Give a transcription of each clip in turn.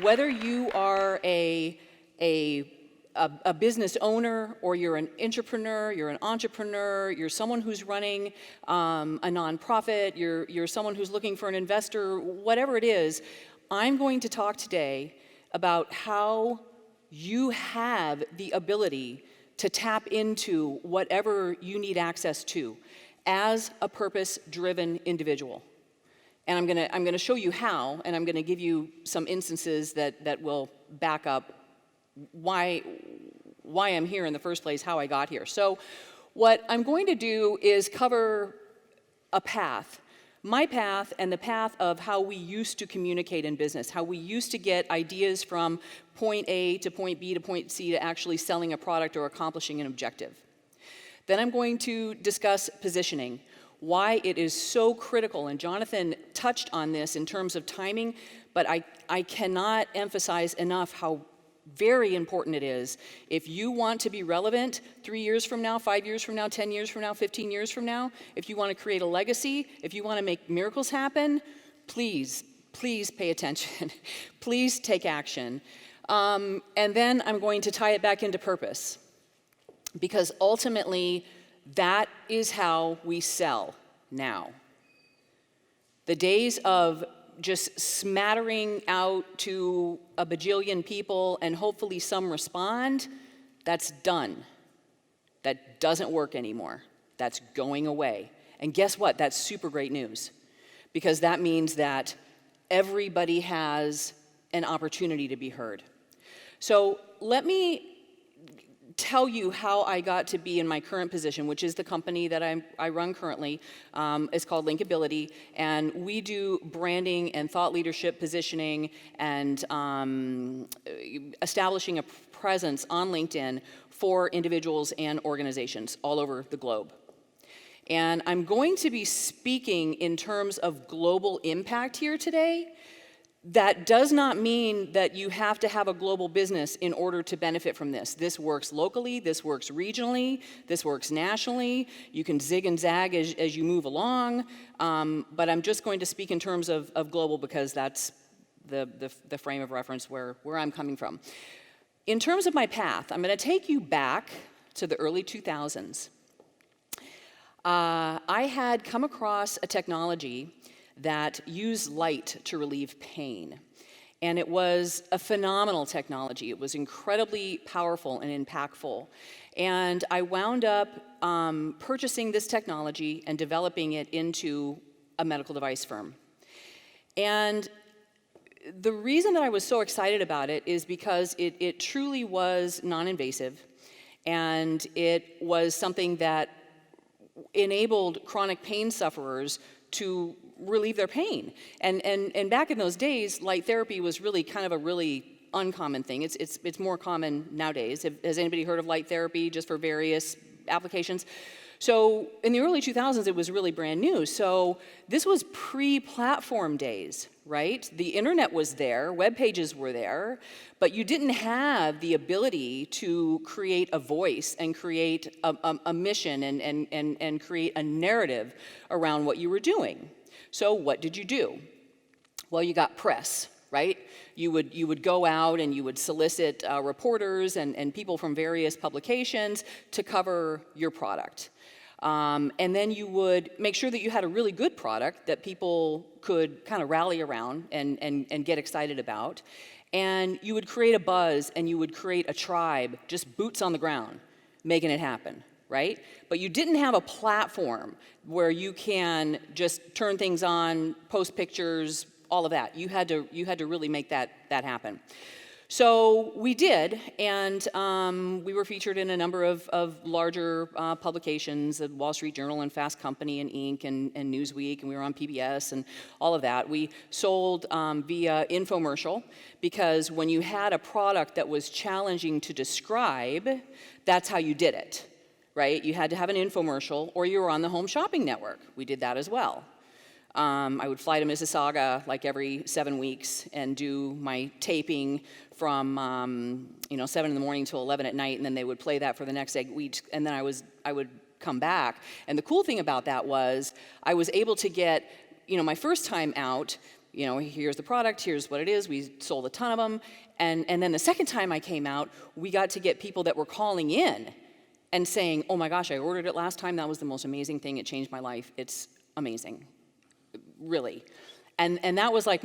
whether you are a business owner, or you're an entrepreneur, you're someone who's running a nonprofit, you're someone who's looking for an investor, whatever it is, I'm going to talk today about how you have the ability to tap into whatever you need access to as a purpose-driven individual. And I'm gonna show you how, and I'm gonna give you some instances that will back up why I'm here in the first place, how I got here. So what I'm going to do is cover a path, my path and the path of how we used to communicate in business, how we used to get ideas from point A to point B to point C to actually selling a product or accomplishing an objective. Then I'm going to discuss positioning, why it is so critical, and Jonathan touched on this in terms of timing, but I cannot emphasize enough how very important it is. If you want to be relevant 3 years from now, 5 years from now, 10 years from now, 15 years from now, if you want to create a legacy, if you want to make miracles happen, please pay attention. Please take action. And then I'm going to tie it back into purpose, because ultimately that is how we sell now. The days of just smattering out to a bajillion people and hopefully some respond, that's done. That doesn't work anymore. That's going away. And guess what? That's super great news, because that means that everybody has an opportunity to be heard. So let me tell you how I got to be in my current position, which is the company that I run currently. It's called Linkability, and we do branding and thought leadership positioning and establishing a presence on LinkedIn for individuals and organizations all over the globe. And I'm going to be speaking in terms of global impact here today. That does not mean that you have to have a global business in order to benefit from this. This works locally, this works regionally, this works nationally. You can zig and zag as you move along, but I'm just going to speak in terms of global, because that's the frame of reference where I'm coming from. In terms of my path, I'm going to take you back to the early 2000s. I had come across a technology that used light to relieve pain. And it was a phenomenal technology. It was incredibly powerful and impactful. And I wound up purchasing this technology and developing it into a medical device firm. And the reason that I was so excited about it is because it truly was non-invasive, and it was something that enabled chronic pain sufferers to relieve their pain. And back in those days, light therapy was really kind of a really uncommon thing. It's more common nowadays. Has anybody heard of light therapy, just for various applications? So in the early 2000s, it was really brand new. So this was pre-platform days, right? The internet was there, web pages were there, but you didn't have the ability to create a voice and create a mission and create a narrative around what you were doing. So what did you do? Well, you got press, right? You would go out and you would solicit reporters and people from various publications to cover your product. And then you would make sure that you had a really good product that people could kind of rally around and get excited about. And you would create a buzz, and you would create a tribe, just boots on the ground, making it happen, right? But you didn't have a platform where you can just turn things on, post pictures, all of that. You had to really make that happen. So we did, and we were featured in a number of larger publications, the Wall Street Journal and Fast Company and Inc. and Newsweek, and we were on PBS and all of that. We sold via infomercial, because when you had a product that was challenging to describe, that's how you did it, right? You had to have an infomercial, or you were on the Home Shopping Network. We did that as well. I would fly to Mississauga like every 7 weeks and do my taping from 7 in the morning till 11 at night, and then they would play that for the next 8 weeks, and then I would come back. And the cool thing about that was I was able to get, my first time out, here's the product, here's what it is. We sold a ton of them. And then the second time I came out, we got to get people that were calling in and saying, oh my gosh, I ordered it last time. That was the most amazing thing. It changed my life. It's amazing, really. And that was like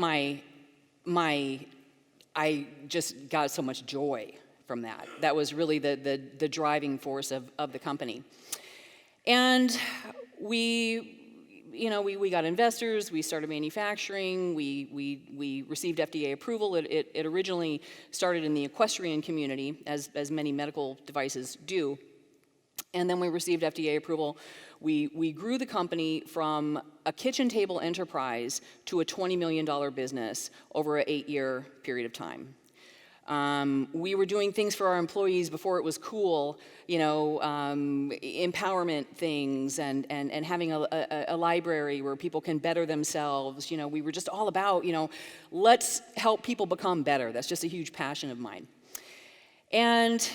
I just got so much joy from that. That was really the driving force of the company. And we got investors, we started manufacturing, we received FDA approval. It originally started in the equestrian community, as many medical devices do. And then we received FDA approval. We grew the company from a kitchen table enterprise to a $20 million business over an 8-year period of time. We were doing things for our employees before it was cool, empowerment things and having a library where people can better themselves. We were just all about, let's help people become better. That's just a huge passion of mine. And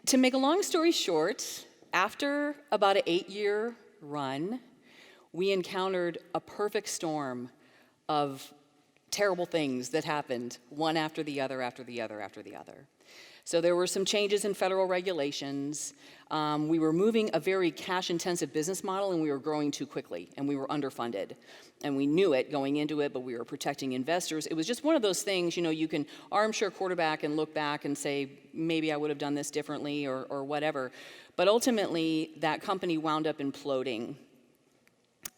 to make a long story short, after about an 8-year run, we encountered a perfect storm of terrible things that happened, one after the other, after the other, after the other. So there were some changes in federal regulations. We were moving a very cash-intensive business model, and we were growing too quickly, and we were underfunded. And we knew it going into it, but we were protecting investors. It was just one of those things, you can armchair quarterback and look back and say, maybe I would have done this differently or whatever. But ultimately, that company wound up imploding,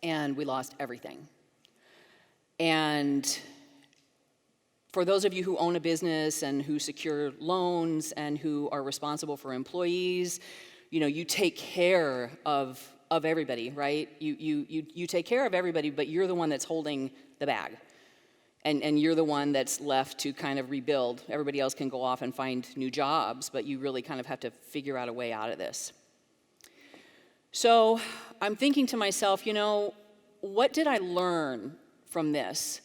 and we lost everything. And for those of you who own a business and who secure loans and who are responsible for employees, you take care of everybody, right? You take care of everybody, but you're the one that's holding the bag. And you're the one that's left to kind of rebuild. Everybody else can go off and find new jobs, but you really kind of have to figure out a way out of this. So I'm thinking to myself, what did I learn from this?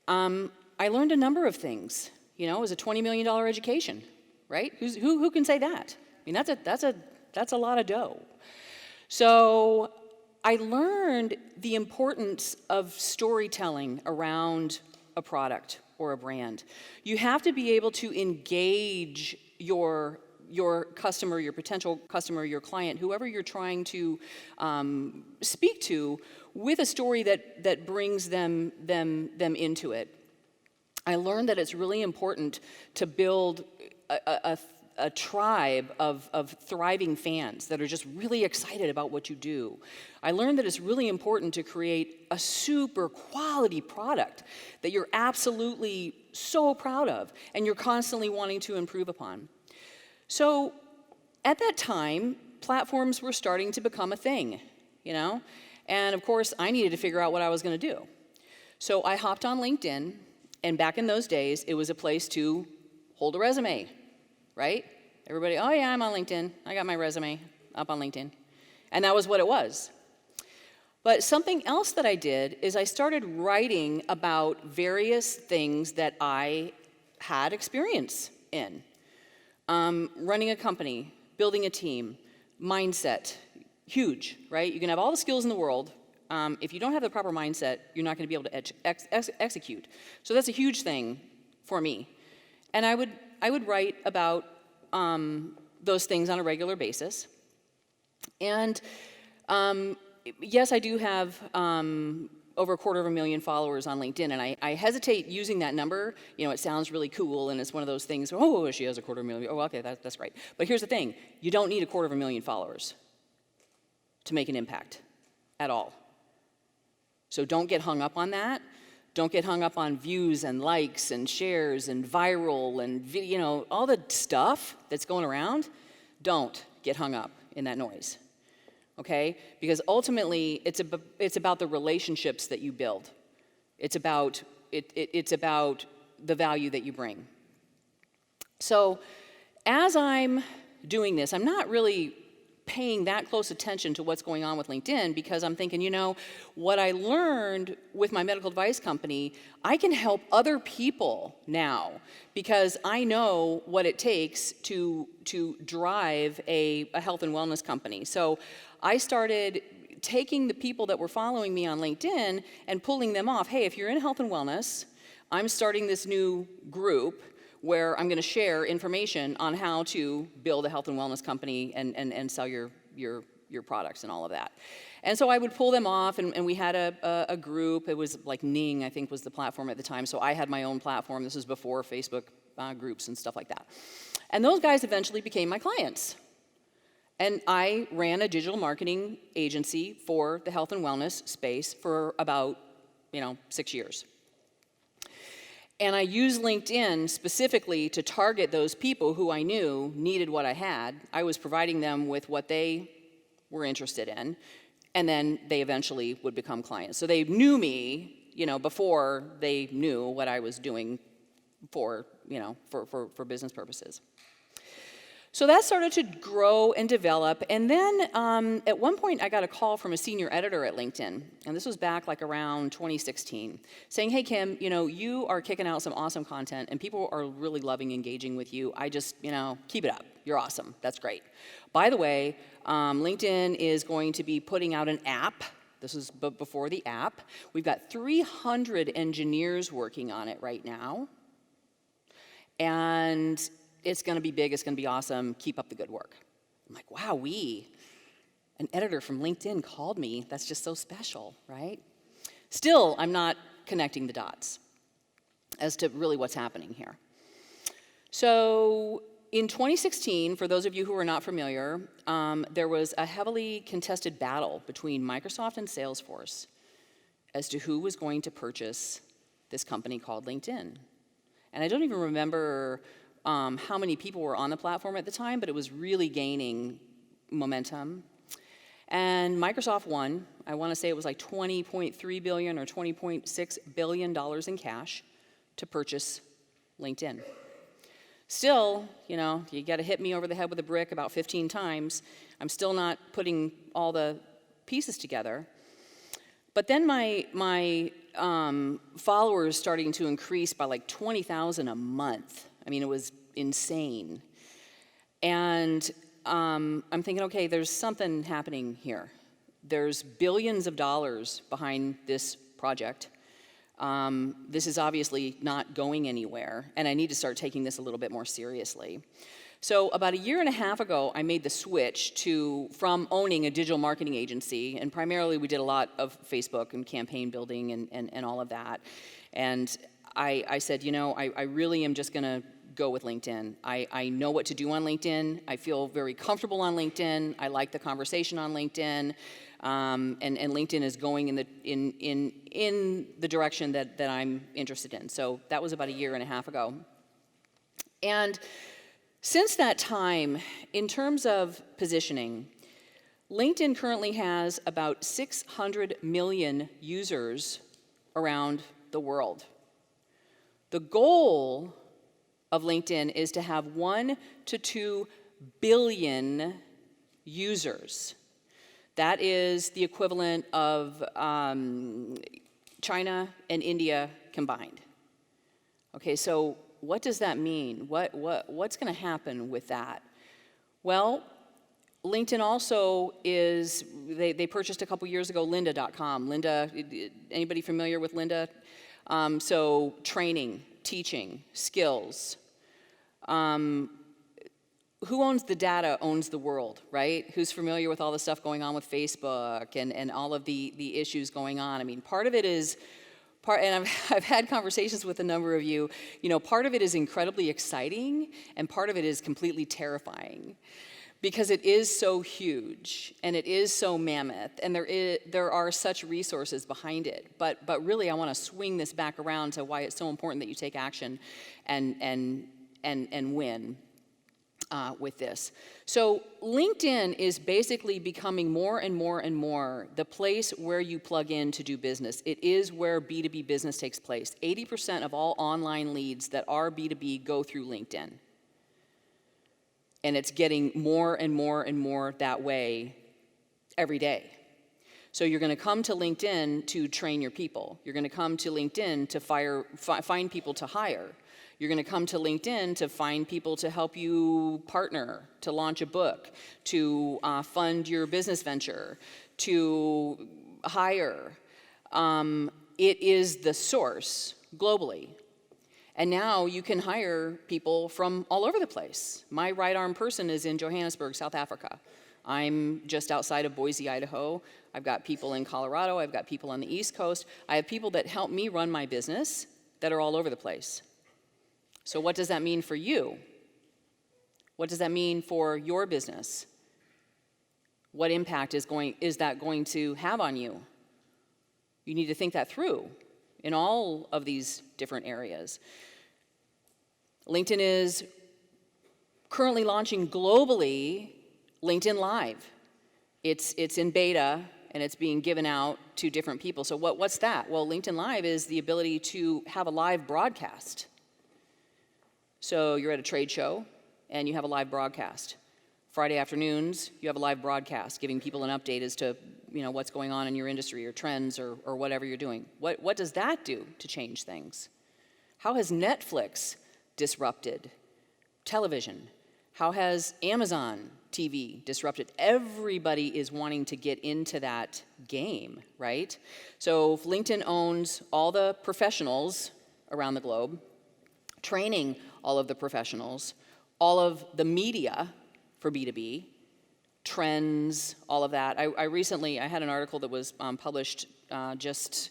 I learned a number of things. It was a $20 million education, right? Who can say that? I mean, that's a lot of dough. So I learned the importance of storytelling around a product or a brand. You have to be able to engage your customer, your potential customer, your client, whoever you're trying to speak to, with a story that brings them into it. I learned that it's really important to build a tribe of thriving fans that are just really excited about what you do. I learned that it's really important to create a super quality product that you're absolutely so proud of and you're constantly wanting to improve upon. So at that time, platforms were starting to become a thing, And of course, I needed to figure out what I was going to do. So I hopped on LinkedIn, and back in those days, it was a place to hold a resume, right? Everybody, oh yeah, I'm on LinkedIn. I got my resume up on LinkedIn. And that was what it was. But something else that I did is I started writing about various things that I had experience in. Running a company, building a team, mindset, huge, right? You can have all the skills in the world. If you don't have the proper mindset, you're not going to be able to execute. So that's a huge thing for me. And I would write about those things on a regular basis. And yes, I do have over 250,000 followers on LinkedIn, and I hesitate using that number. It sounds really cool, and it's one of those things, oh, she has 250,000. Oh, okay, that's great. But here's the thing. You don't need 250,000 followers to make an impact at all. So don't get hung up on that. Don't get hung up on views and likes and shares and viral and all the stuff that's going around. Don't get hung up in that noise, okay? Because ultimately, it's about the relationships that you build. It's about the value that you bring. So as I'm doing this, I'm not really paying that close attention to what's going on with LinkedIn because I'm thinking, what I learned with my medical device company, I can help other people now because I know what it takes to drive a health and wellness company. So I started taking the people that were following me on LinkedIn and pulling them off. Hey, if you're in health and wellness, I'm starting this new group where I'm going to share information on how to build a health and wellness company and sell your products and all of that. And so I would pull them off, and we had a group. It was like Ning, I think, was the platform at the time. So I had my own platform. This was before Facebook groups and stuff like that. And those guys eventually became my clients. And I ran a digital marketing agency for the health and wellness space for about, 6 years. And I used LinkedIn specifically to target those people who I knew needed what I had. I was providing them with what they were interested in, and then they eventually would become clients. So they knew me, before they knew what I was doing for business purposes. So that started to grow and develop, and then at one point I got a call from a senior editor at LinkedIn, and this was back like around 2016, saying, hey Kim, you are kicking out some awesome content, and people are really loving engaging with you. I just, keep it up. You're awesome. That's great. By the way, LinkedIn is going to be putting out an app. This is before the app. We've got 300 engineers working on it right now, and it's going to be big, it's going to be awesome, keep up the good work. I'm like, wow, an editor from LinkedIn called me. That's just so special, right? Still, I'm not connecting the dots as to really what's happening here. So in 2016, for those of you who are not familiar, there was a heavily contested battle between Microsoft and Salesforce as to who was going to purchase this company called LinkedIn. And I don't even remember how many people were on the platform at the time, but it was really gaining momentum. And Microsoft won. I want to say it was like $20.3 billion or $20.6 billion in cash to purchase LinkedIn. Still, you got to hit me over the head with a brick about 15 times. I'm still not putting all the pieces together. But then my followers starting to increase by like 20,000 a month. I mean, it was insane. And I'm thinking, okay, there's something happening here. There's billions of dollars behind this project. This is obviously not going anywhere, and I need to start taking this a little bit more seriously. So about a year and a half ago, I made the switch from owning a digital marketing agency, and primarily we did a lot of Facebook and campaign building and all of that. And I said, I really am just going to go with LinkedIn. I know what to do on LinkedIn. I feel very comfortable on LinkedIn. I like the conversation on LinkedIn. And LinkedIn is going in the direction that I'm interested in. So that was about a year and a half ago. And since that time, in terms of positioning, LinkedIn currently has about 600 million users around the world. The goal of LinkedIn is to have 1 to 2 billion users. That is the equivalent of China and India combined. Okay, so what does that mean? What's going to happen with that? Well, LinkedIn also they purchased a couple years ago Lynda.com. Lynda, anybody familiar with Lynda? So training, teaching, skills. Who owns the data owns the world, right? Who's familiar with all the stuff going on with Facebook and all of the issues going on? I mean, part of it is, and I've had conversations with a number of you, part of it is incredibly exciting, and part of it is completely terrifying. Because it is so huge, and it is so mammoth, and there are such resources behind it. But really, I want to swing this back around to why it's so important that you take action and win with this. So LinkedIn is basically becoming more and more and more the place where you plug in to do business. It is where B2B business takes place. 80% of all online leads that are B2B go through LinkedIn. And it's getting more and more and more that way every day. So you're going to come to LinkedIn to train your people. You're going to come to LinkedIn to find people to hire. You're going to come to LinkedIn to find people to help you partner, to launch a book, to fund your business venture, to hire. It is the source globally. And now you can hire people from all over the place. My right arm person is in Johannesburg, South Africa. I'm just outside of Boise, Idaho. I've got people in Colorado. I've got people on the East Coast. I have people that help me run my business that are all over the place. So what does that mean for you? What does that mean for your business? What impact is that going to have on you? You need to think that through in all of these different areas. LinkedIn is currently launching globally LinkedIn Live. It's in beta and it's being given out to different people. So what's that? Well, LinkedIn Live is the ability to have a live broadcast. So you're at a trade show and you have a live broadcast. Friday afternoons, you have a live broadcast giving people an update as to what's going on in your industry or trends or whatever you're doing. What does that do to change things? How has Netflix disrupted television? How has Amazon TV disrupted? Everybody is wanting to get into that game, right? So LinkedIn owns all the professionals around the globe, training all of the professionals, all of the media for B2B, trends, all of that. I recently had an article that was published just,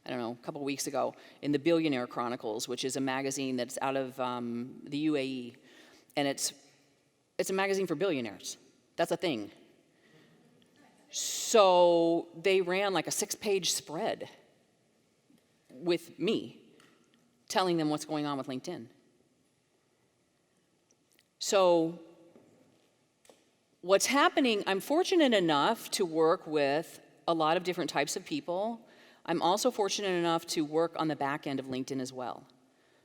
a couple weeks ago in the Billionaire Chronicles, which is a magazine that's out of the UAE. And it's a magazine for billionaires. That's a thing. So they ran like a 6-page spread with me telling them what's going on with LinkedIn. So what's happening, I'm fortunate enough to work with a lot of different types of people. I'm also fortunate enough to work on the back end of LinkedIn as well.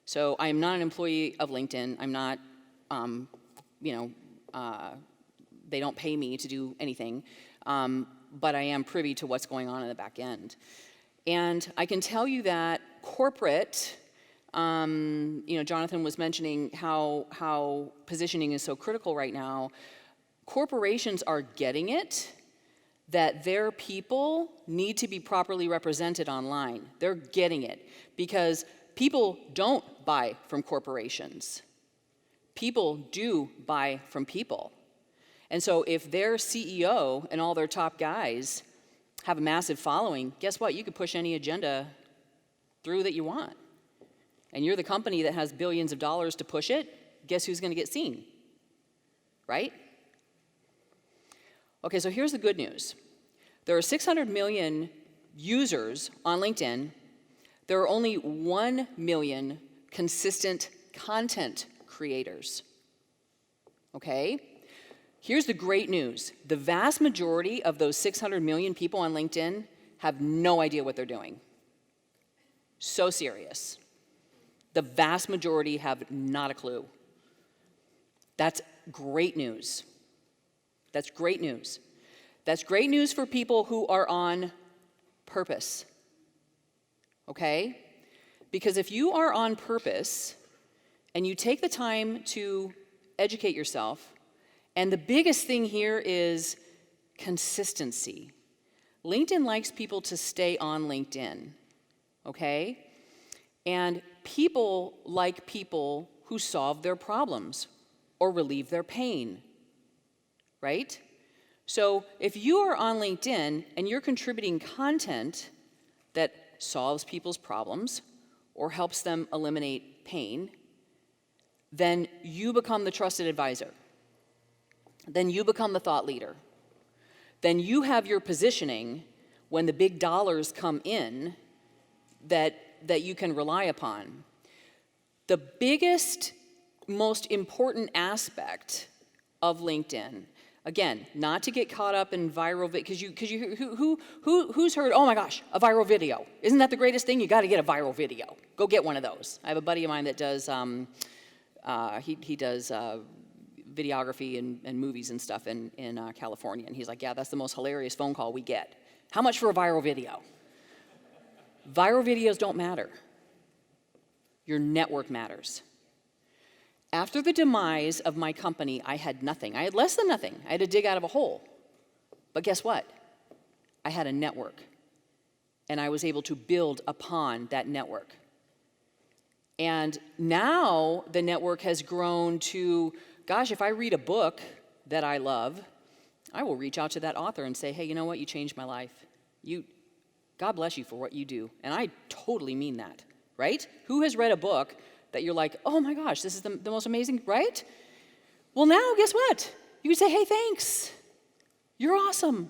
So I'm not an employee of LinkedIn. I'm not, they don't pay me to do anything, but I am privy to what's going on in the back end. And I can tell you that corporate, Jonathan was mentioning how positioning is so critical right now. Corporations are getting it that their people need to be properly represented online. They're getting it because people don't buy from corporations. People do buy from people. And so if their CEO and all their top guys have a massive following, guess what? You could push any agenda through that you want. And you're the company that has billions of dollars to push it, guess who's going to get seen? Right? Okay, so here's the good news. There are 600 million users on LinkedIn. There are only 1 million consistent content creators. Okay? Here's the great news. The vast majority of those 600 million people on LinkedIn have no idea what they're doing. So serious. The vast majority have not a clue. That's great news. That's great news. That's great news for people who are on purpose. Okay? Because if you are on purpose and you take the time to educate yourself, and the biggest thing here is consistency. LinkedIn likes people to stay on LinkedIn. Okay? And people like people who solve their problems or relieve their pain. Right? So if you are on LinkedIn and you're contributing content that solves people's problems or helps them eliminate pain, then you become the trusted advisor. Then you become the thought leader. Then you have your positioning when the big dollars come in that you can rely upon. The biggest, most important aspect of LinkedIn, again, not to get caught up in viral, because who's heard, oh my gosh, a viral video? Isn't that the greatest thing? You got to get a viral video. Go get one of those. I have a buddy of mine that does, he does videography and movies and stuff in California, and he's like, yeah, that's the most hilarious phone call we get. How much for a viral video? Viral videos don't matter. Your network matters. After the demise of my company, I had nothing. I had less than nothing. I had to dig out of a hole. But guess what? I had a network, and I was able to build upon that network. And now the network has grown to, gosh, if I read a book that I love, I will reach out to that author and say, hey, you know what, you changed my life. God bless you for what you do. And I totally mean that, right? Who has read a book that you're like, oh my gosh, this is the most amazing, right? Well, now, guess what? You can say, hey, thanks. You're awesome.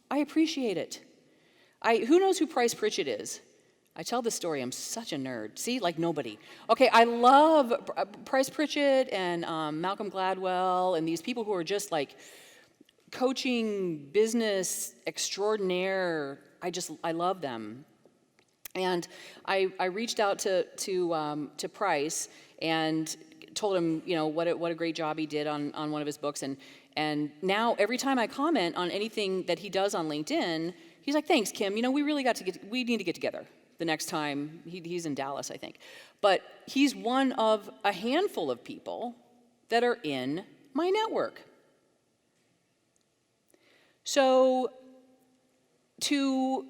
I appreciate it. Who knows who Price Pritchett is? I tell this story, I'm such a nerd. See, like nobody. Okay, I love Price Pritchett and Malcolm Gladwell and these people who are just like coaching business extraordinaire. I love them. And I reached out to Price and told him, what a great job he did on one of his books. And now every time I comment on anything that he does on LinkedIn, he's like, thanks, Kim. We need to get together the next time. He's in Dallas, I think. But he's one of a handful of people that are in my network. So to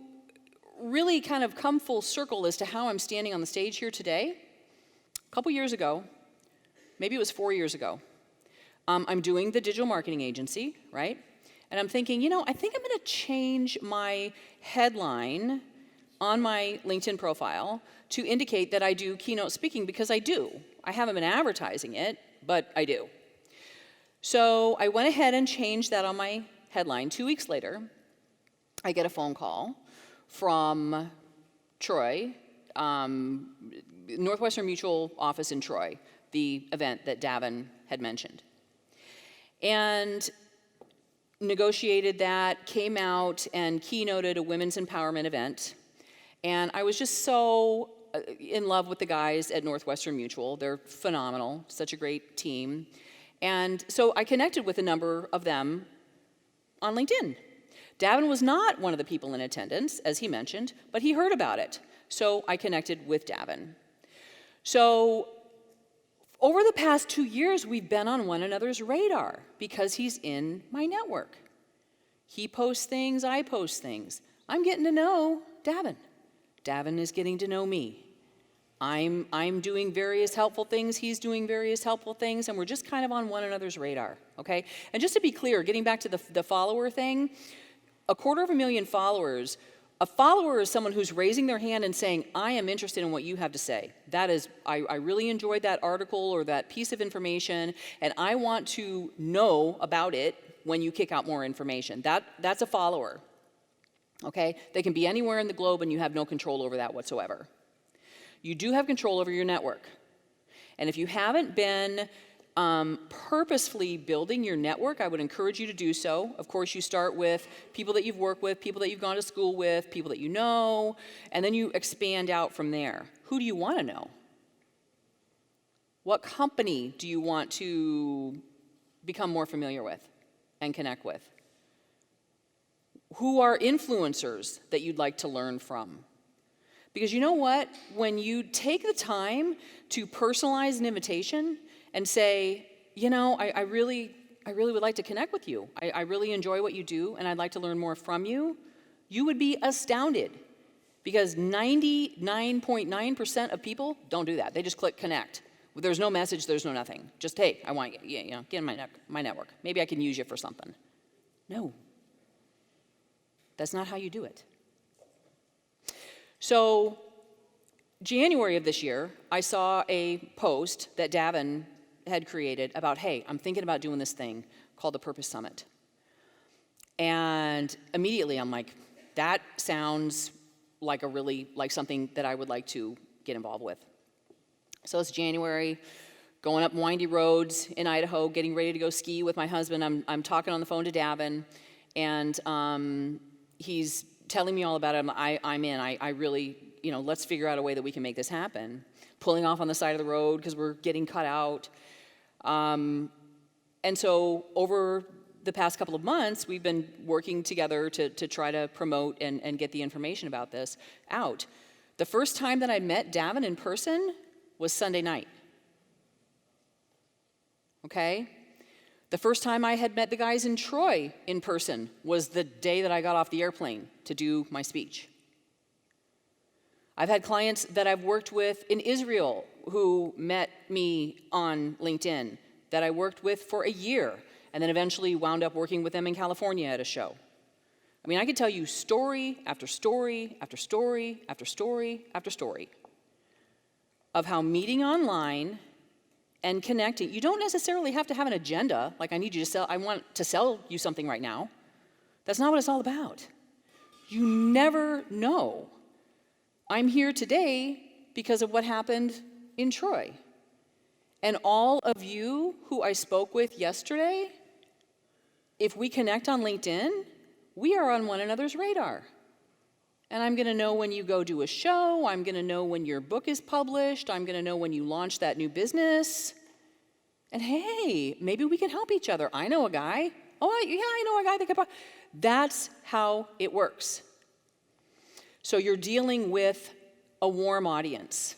really kind of come full circle as to how I'm standing on the stage here today, a couple years ago, maybe it was 4 years ago, I'm doing the digital marketing agency, right? And I'm thinking, I think I'm going to change my headline on my LinkedIn profile to indicate that I do keynote speaking, because I do. I haven't been advertising it, but I do. So I went ahead and changed that on my headline. 2 weeks later, I get a phone call from Troy, Northwestern Mutual office in Troy, the event that Davin had mentioned. And negotiated that, came out and keynoted a women's empowerment event. And I was just so in love with the guys at Northwestern Mutual. They're phenomenal, such a great team. And so I connected with a number of them on LinkedIn. Davin was not one of the people in attendance, as he mentioned, but he heard about it. So I connected with Davin. So over the past 2 years, we've been on one another's radar because he's in my network. He posts things, I post things. I'm getting to know Davin. Davin is getting to know me. I'm doing various helpful things, he's doing various helpful things, and we're just kind of on one another's radar, okay? And just to be clear, getting back to the follower thing, 250,000 followers, a follower is someone who's raising their hand and saying, I am interested in what you have to say. That is, I really enjoyed that article or that piece of information, and I want to know about it when you kick out more information. That's a follower, okay? They can be anywhere in the globe and you have no control over that whatsoever. You do have control over your network. And if you haven't been purposefully building your network, I would encourage you to do so. Of course, you start with people that you've worked with, people that you've gone to school with, people that you know, and then you expand out from there. Who do you want to know? What company do you want to become more familiar with and connect with? Who are influencers that you'd like to learn from? Because you know what? When you take the time to personalize an invitation and say, I really would like to connect with you. I really enjoy what you do, and I'd like to learn more from you. You would be astounded, because 99.9% of people don't do that. They just click connect. There's no message, there's no nothing. Just, hey, I want you, get in my network. Maybe I can use you for something. No. That's not how you do it. So, January of this year, I saw a post that Davin had created about, hey, I'm thinking about doing this thing called the Purpose Summit. And immediately I'm like, that sounds like something that I would like to get involved with. So it's January, going up windy roads in Idaho, getting ready to go ski with my husband. I'm talking on the phone to Davin, and he's telling me all about it. I'm in. I really, let's figure out a way that we can make this happen. Pulling off on the side of the road because we're getting cut out. And so over the past couple of months, we've been working together to try to promote and get the information about this out. The first time that I met Davin in person was Sunday night. Okay? The first time I had met the guys in Troy in person was the day that I got off the airplane to do my speech. I've had clients that I've worked with in Israel who met me on LinkedIn that I worked with for a year and then eventually wound up working with them in California at a show. I mean, I could tell you story after story after story after story after story of how meeting online and connecting, you don't necessarily have to have an agenda, like I want to sell you something right now. That's not what it's all about. You never know. I'm here today because of what happened in Troy. And all of you who I spoke with yesterday, if we connect on LinkedIn, we are on one another's radar. And I'm going to know when you go do a show. I'm going to know when your book is published. I'm going to know when you launch that new business. And hey, maybe we can help each other. I know a guy. Oh, yeah, I know a guy that could. That's how it works. So you're dealing with a warm audience.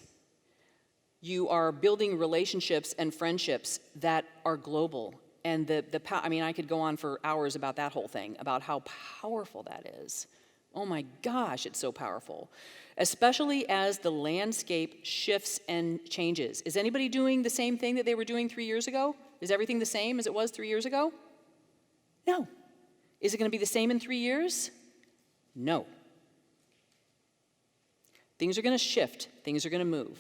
You are building relationships and friendships that are global. And I could go on for hours about that whole thing, about how powerful that is. Oh my gosh, it's so powerful. Especially as the landscape shifts and changes. Is anybody doing the same thing that they were doing 3 years ago? Is everything the same as it was 3 years ago? No. Is it going to be the same in 3 years? No. Things are going to shift. Things are going to move.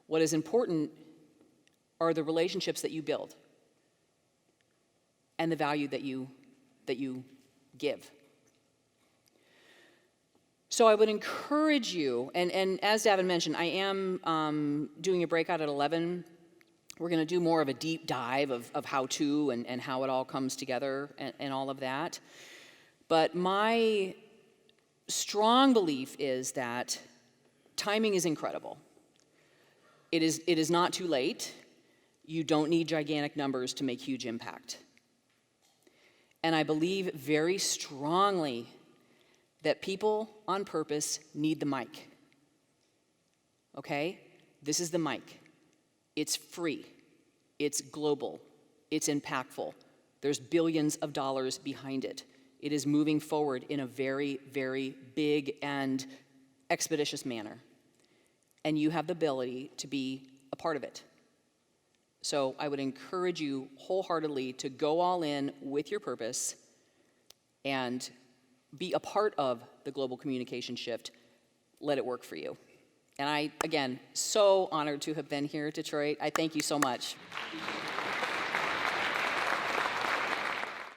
What is important are the relationships that you build and the value that you give. So I would encourage you, and as Davin mentioned, I am doing a breakout at 11. We're going to do more of a deep dive of how-to and how it all comes together and all of that. But my strong belief is that timing is incredible. It is not too late. You don't need gigantic numbers to make huge impact. And I believe very strongly that people on purpose need the mic. Okay? This is the mic. It's free. It's global. It's impactful. There's billions of dollars behind it. It is moving forward in a very, very big and expeditious manner. And you have the ability to be a part of it. So I would encourage you wholeheartedly to go all in with your purpose and be a part of the global communication shift. Let it work for you. And I, again, so honored to have been here at Detroit. I thank you so much.